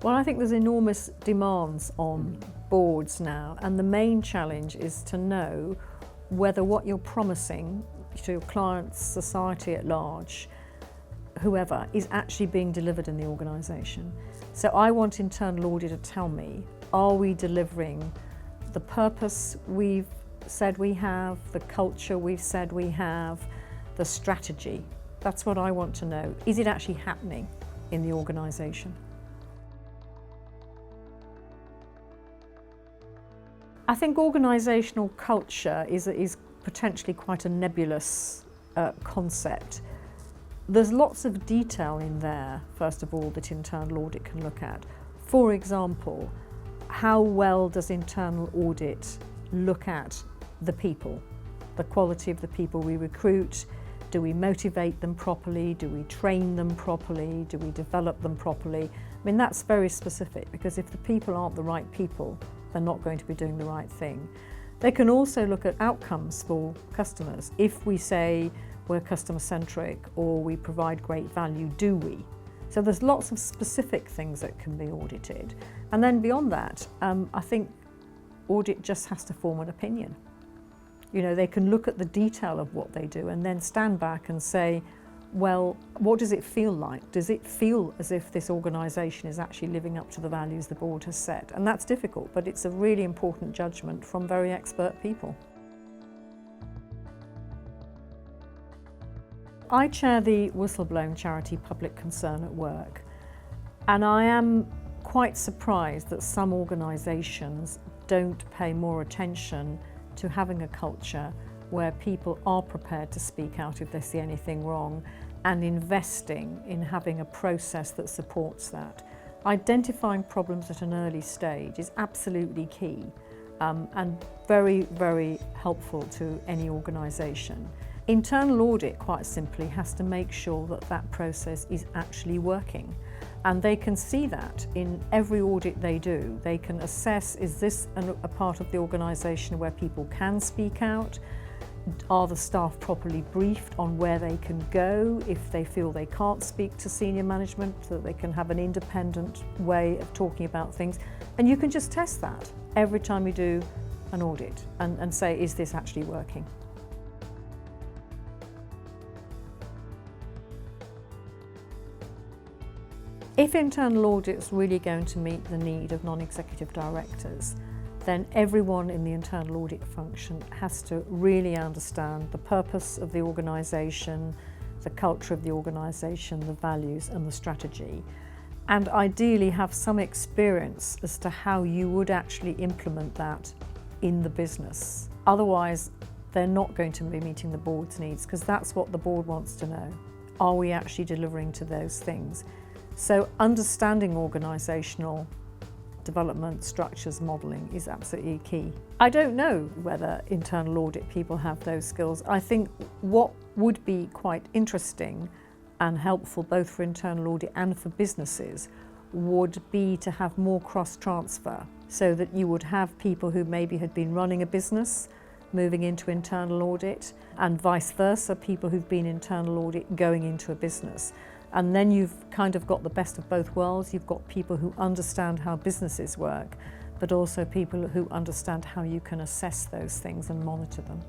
Well, I think there's enormous demands on boards now, and the main challenge is to know whether what you're promising to your clients, society at large, whoever, is actually being delivered in the organisation. So I want internal audit to tell me, are we delivering the purpose we've said we have, the culture we've said we have, the strategy? That's what I want to know. Is it actually happening in the organisation? I think organisational culture is potentially quite a nebulous concept. There's lots of detail in there, first of all, that internal audit can look at. For example, how well does internal audit look at the people, the quality of the people we recruit? Do we motivate them properly? Do we train them properly? Do we develop them properly? I mean, that's very specific, because if the people aren't the right people, they're not going to be doing the right thing. They can also look at outcomes for customers. If we say we're customer-centric or we provide great value, do we? So there's lots of specific things that can be audited. And then beyond that, I think audit just has to form an opinion. You know, they can look at the detail of what they do and then stand back and say, well, what does it feel like? Does it feel as if this organisation is actually living up to the values the board has set? And that's difficult, but it's a really important judgment from very expert people. I chair the whistleblowing charity Public Concern at Work, and I am quite surprised that some organisations don't pay more attention to having a culture where people are prepared to speak out if they see anything wrong, and investing in having a process that supports that. Identifying problems at an early stage is absolutely key and very, very helpful to any organisation. Internal audit, quite simply, has to make sure that that process is actually working. And they can see that in every audit they do. They can assess, is this a part of the organisation where people can speak out? Are the staff properly briefed on where they can go if they feel they can't speak to senior management, so that they can have an independent way of talking about things? And you can just test that every time you do an audit and say, is this actually working? If internal audit's really going to meet the need of non-executive directors, then everyone in the internal audit function has to really understand the purpose of the organisation, the culture of the organisation, the values and the strategy, and ideally have some experience as to how you would actually implement that in the business. Otherwise, they're not going to be meeting the board's needs, because that's what the board wants to know. Are we actually delivering to those things? So understanding organisational development, structures, modelling is absolutely key. I don't know whether internal audit people have those skills. I think what would be quite interesting and helpful both for internal audit and for businesses would be to have more cross-transfer, so that you would have people who maybe had been running a business moving into internal audit, and vice versa, people who've been internal audit going into a business. And then you've kind of got the best of both worlds. You've got people who understand how businesses work, but also people who understand how you can assess those things and monitor them.